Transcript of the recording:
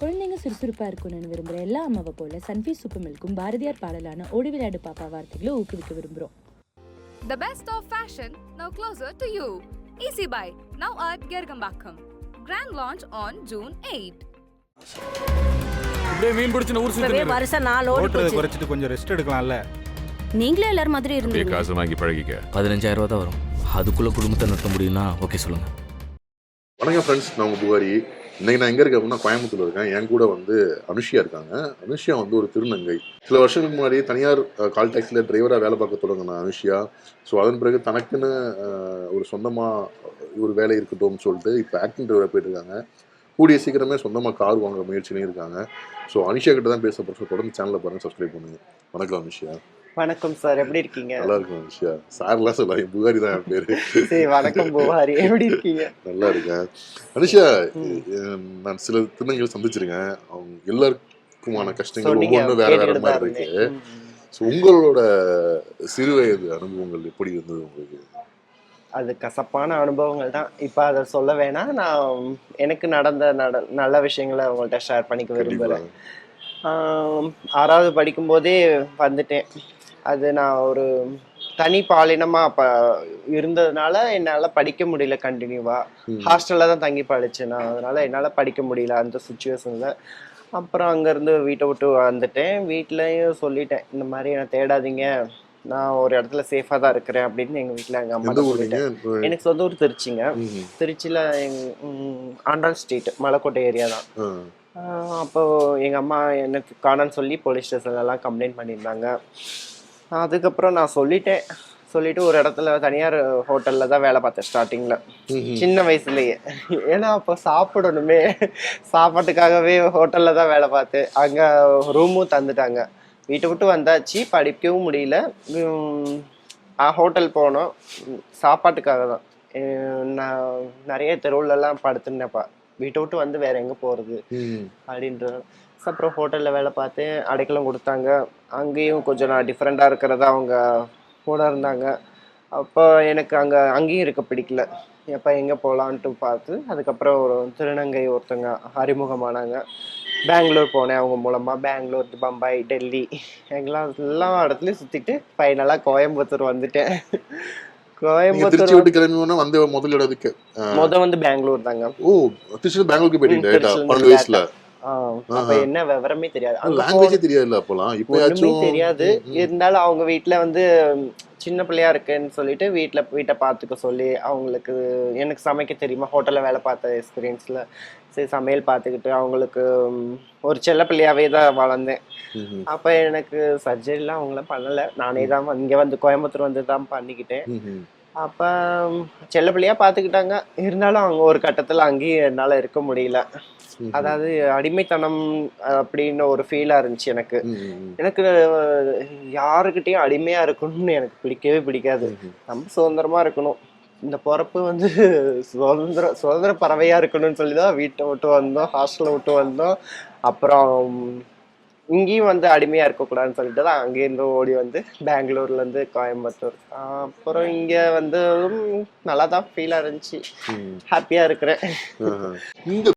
குழந்தைங்க சுறுசுறுப்பா இருக்கணும்னு விரும்புற எல்லா அம்மாவை போல சன்ஃபீஸ் சூப்பர் மில்க்கும் பாரதியார் பாடலான ஓடி விளையாடு பாப்பா வார்த்தைகளை ஊக்குவிக்க விரும்புறோம். The best of fashion now closer to you. Easy Buy now at Gergambakam. Grand launch on June 8. அப்படியே மீன் பிடிச்சு ஊர் சுத்தி வருஷம் 4 ஓடி போச்சு. குறைச்சிட்டு கொஞ்சம் ரெஸ்ட் எடுக்கலாம்ல. நீங்களே எல்லாரும் மாதிரி இருந்தீங்க. காசு வாங்கி பழகிக்க. 15,000 ரூபா தான் வரும். அதுக்குள்ள குடும்பத்தை நடத்த முடியும்னா ஓகே சொல்லுங்க. வணக்கம் ஃப்ரெண்ட்ஸ், நான் உங்கள் புகாரி. இன்றைக்கி நான் எங்கே இருக்கேன் அப்படின்னா கோயம்புத்தூர் இருக்கேன். என் கூட வந்து அனுஷியா இருக்காங்க. அனுஷியா வந்து ஒரு திருநங்கை. சில வருஷங்களுக்கு முன்னாடி தனியார் கால் டாக்ஸியில் டிரைவராக வேலை பார்க்க தொடங்கினேன் அனுஷியா. ஸோ அதன் பிறகு தனக்குன்னு ஒரு சொந்தமாக ஒரு வேலை இருக்கட்டும்னு சொல்லிட்டு இப்போ ஆக்டிங் டிரைவராக போயிட்டுருக்காங்க. கூடிய சீக்கிரமே சொந்தமாக கார் வாங்குற முயற்சினே இருக்காங்க. ஸோ அனுஷியா கிட்ட தான் பேச போகிறோம். ஸோ தொடர்ந்து சேனலில் பாருங்கள், சப்ஸ்கிரைப் பண்ணுங்கள். வணக்கம் அனுஷியா. வணக்கம் சார், எப்படி இருக்கீங்க? நல்லா இருக்கும் அனுஷியா. சார்லாம் சொல்ல புகாரி தான் என் பேரு. சரி, வணக்கம் புகாரி, எப்படி இருக்கீங்க? நல்லா இருக்கேன் அனுஷியா. நான் சில திருநங்கைகள் சந்திச்சிருக்கேன். அவங்க எல்லாருக்குமான கஷ்டங்கள் ஒவ்வொன்றும் வேற வேற மாதிரி இருக்கு. ஸோ உங்களோட சிறு வயது அனுபவங்கள் எப்படி இருந்தது உங்களுக்கு? அது கசப்பான அனுபவங்கள் தான். இப்போ அதை சொல்ல வேணாம். நான் எனக்கு நடந்த நல்ல விஷயங்களை அவங்கள்ட்ட ஷேர் பண்ணிக்க விரும்புகிறேன். 6வது படிக்கும்போதே வந்துட்டேன். அது நான் ஒரு தனி பாலினமாக அப்போ இருந்ததுனால என்னால் படிக்க முடியல. கண்டினியூவாக ஹாஸ்டலில் தான் தங்கி படித்தேன் நான். அதனால் என்னால் படிக்க முடியல அந்த சுச்சுவேஷனில். அப்புறம் அங்கேருந்து வீட்டை விட்டு வந்துட்டேன். வீட்லேயும் சொல்லிட்டேன், இந்த மாதிரி என்னை தேடாதீங்க, நான் ஒரு இடத்துல சேஃபாக தான் இருக்கிறேன் அப்படின்னு எங்கள் வீட்டில் எங்கள் அம்மா சொல்லிட்டேன். எனக்கு சொந்த ஊர் திருச்சிங்க. திருச்சியில் ஆண்டாள் ஸ்ட்ரீட் மலைக்கோட்டை ஏரியா தான். அப்போ எங்கள் அம்மா எனக்கு காணான்னு சொல்லி போலீஸ் ஸ்டேஷன்லலாம் கம்ப்ளைண்ட் பண்ணியிருந்தாங்க. அதுக்கப்புறம் நான் சொல்லிட்டு ஒரு இடத்துல தனியார் ஹோட்டலில் தான் வேலை பார்த்தேன் ஸ்டார்டிங்கில், சின்ன வயசுலேயே. ஏன்னா அப்போ சாப்பிடணுமே, சாப்பாட்டுக்காகவே ஹோட்டலில் தான் வேலை பார்த்தேன். அங்கே ரூமும் தந்துட்டாங்க. வீட்டை விட்டு வந்தாச்சு, படிக்கவும் முடியல. ஹோட்டல் போனோம் சாப்பாட்டுக்காக தான். நான் நிறைய தெருவுலலாம் படுத்துனேன்ப்பா. வீட்டை விட்டு வந்து வேற எங்கே போகிறது அப்படின்றது. அப்புறம் ஹோட்டலில் வேலை பார்த்து அடைக்கலம் கொடுத்தாங்க. அங்கேயும் கொஞ்சம் நான் டிஃப்ரெண்ட்டாக இருக்கிறதா அவங்க கூட இருந்தாங்க. அப்போ எனக்கு அங்கேயும் இருக்க பிடிக்கல. எப்போ எங்கே போகலான்ட்டு பார்த்து அதுக்கப்புறம் ஒரு திருநங்கை ஒருத்தங்க அறிமுகமானாங்க. பெங்களூர் போனேன் அவங்க மூலமாக. பெங்களூர், பம்பாய், டெல்லி எல்லா இடத்துலையும் சுற்றிட்டு ஃபைனலாக கோயம்புத்தூர் வந்துட்டேன். கோயம்புத்தூர் கிளம்பி வந்து முதல் இடத்துக்கு வந்து பெங்களூர் தாங்க. ஓ, திருச்சி பெங்களூருக்கு போயிட்டீங்க. அப்ப என்ன விவரமே தெரியாது, லாங்குவேஜே தெரியாதுல்ல அப்போலாம். இப்போயும் தெரியாது. இருந்தாலும் அவங்க வீட்டுல வந்து சின்ன பிள்ளையா இருக்குன்னு சொல்லிட்டு வீட்டை பார்த்துக்க சொல்லி அவங்களுக்கு, எனக்கு சமைக்க தெரியுமா, ஹோட்டல்ல வேலை பார்த்த எக்ஸ்பீரியன்ஸ்ல சரி சமையல் பார்த்துக்கிட்டு அவங்களுக்கு ஒரு செல்ல பிள்ளையாவே தான் வளர்ந்தேன். அப்ப எனக்கு சர்ஜரிலாம் அவங்கள பண்ணல, நானே தான் இங்க வந்து கோயம்புத்தூர் வந்து தான் பண்ணிக்கிட்டேன். அப்ப செல்ல பிள்ளையா பார்த்துக்கிட்டாங்க. இருந்தாலும் அவங்க ஒரு கட்டத்துல அங்கேயும் என்னால இருக்க முடியல. அதாவது அடிமைத்தனம் அப்படின்னு ஒரு ஃபீலா இருந்துச்சு எனக்கு. எனக்கு யாருக்கிட்டையும் அடிமையா இருக்கணும்னு எனக்கு பிடிக்கவே பிடிக்காது. நம்ம சுதந்திரமா இருக்கணும். இந்த பிறப்பு வந்து சுதந்திர பறவையா இருக்கணும்னு சொல்லிதான் வீட்டை விட்டு வந்தோம், ஹாஸ்டலை விட்டு வந்தோம். அப்புறம் இங்கேயும் வந்து அடிமையா இருக்கக்கூடாதுன்னு சொல்லிட்டு தான் அங்கேருந்து ஓடி வந்து பெங்களூர்ல இருந்து கோயம்புத்தூர். அப்புறம் இங்க வந்து நல்லா தான் ஃபீலா இருந்துச்சு, ஹாப்பியா இருக்கிறேன். இந்த